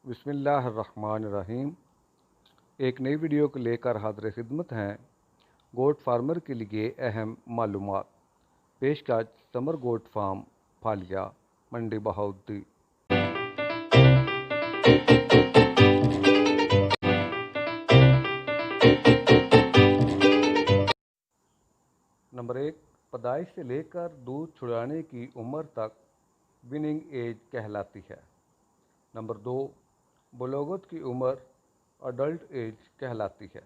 बिस्मिल्लाहिर्रहमानिर्रहीम। एक नई वीडियो को लेकर हाज़िर खिदमत हैं। गोट फार्मर के लिए अहम मालूमात। पेशकश समर गोट फार्म फालिया मंडी बहाउद्दी। नंबर 1, पैदाइश से लेकर दूध छुड़ाने की उम्र तक विनिंग एज कहलाती है। नंबर 2, बलोगत की उम्र अडल्ट एज कहलाती है।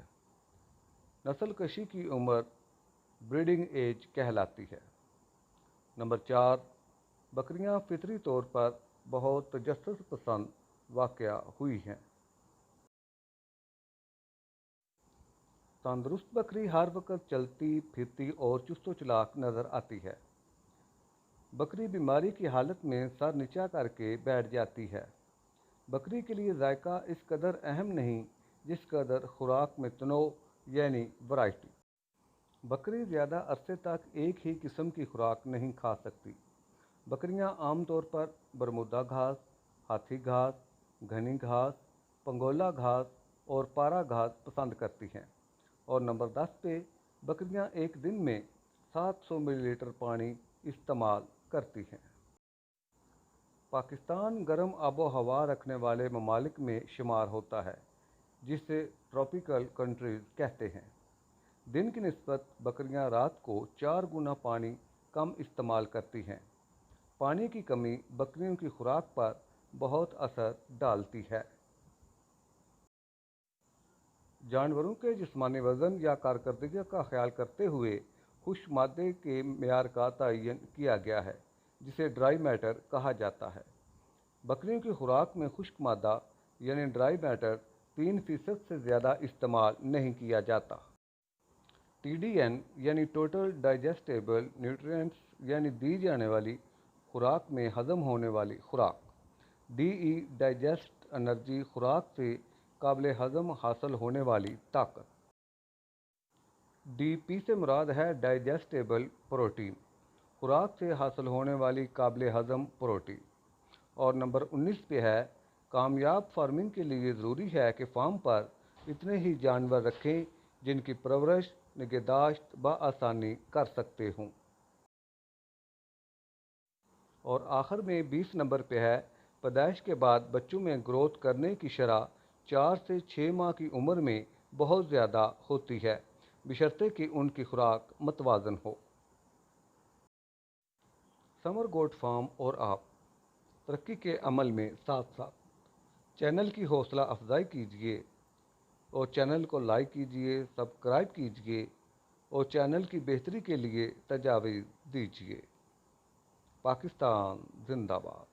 नस्ल कशी की उम्र ब्रीडिंग एज कहलाती है। नंबर 4, बकरियां फितरी तौर पर बहुत तजस्सुस पसंद वाक़या हुई हैं। तंदुरुस्त बकरी हर वक्त चलती फिरती और चुस्त चलाक नज़र आती है। बकरी बीमारी की हालत में सर नीचा करके बैठ जाती है। बकरी के लिए जायका इस कदर अहम नहीं जिस कदर खुराक में तनोव यानी वैरायटी। बकरी ज़्यादा अरसे तक एक ही किस्म की खुराक नहीं खा सकती। बकरियां आमतौर पर बरमूदा घास, हाथी घास, घनी घास, पंगोला घास और पारा घास पसंद करती हैं। और नंबर 10 पे बकरियां एक दिन में 700 मिलीलीटर पानी इस्तेमाल करती हैं। पाकिस्तान गर्म आबो हवा रखने वाले ममालिक में शुमार होता है, जिसे ट्रॉपिकल कंट्रीज़ कहते हैं। दिन की निस्बत बकरियां रात को 4 गुना पानी कम इस्तेमाल करती हैं। पानी की कमी बकरियों की खुराक पर बहुत असर डालती है। जानवरों के जिस्मानी वज़न या कारकर्दगी का ख्याल करते हुए खुश्क मादे के मेयार का तयन किया गया है, जिसे ड्राई मैटर कहा जाता है। बकरियों की खुराक में खुश्क मादा यानी ड्राई मैटर 3% से ज़्यादा इस्तेमाल नहीं किया जाता। TDN यानी टोटल डाइजेस्टेबल न्यूट्रिएंट्स यानी दी जाने वाली खुराक में हज़म होने वाली खुराक। DE डाइजेस्ट एनर्जी खुराक से काबिल हज़म हासिल होने वाली ताकत। DP से मुराद है डाइजेस्टेबल प्रोटीन, खुराक से हासिल होने वाली काबिल हज़म प्रोटीन। और नंबर 19 पे है, कामयाब फार्मिंग के लिए ज़रूरी है कि फार्म पर इतने ही जानवर रखें जिनकी परवरिश निगहदाश्त बआसानी कर सकते हों। और आखिर में 20 नंबर पे है, पैदाइश के बाद बच्चों में ग्रोथ करने की शरह 4 से 6 माह की उम्र में बहुत ज़्यादा होती है, बशर्ते कि उनकी खुराक मतवाज़न हो। समर गोट फार्म और आप तरक्की के अमल में साथ साथ चैनल की हौसला अफजाई कीजिए और चैनल को लाइक कीजिए, सब्सक्राइब कीजिए और चैनल की बेहतरी के लिए तजावीज़ दीजिए। पाकिस्तान जिंदाबाद।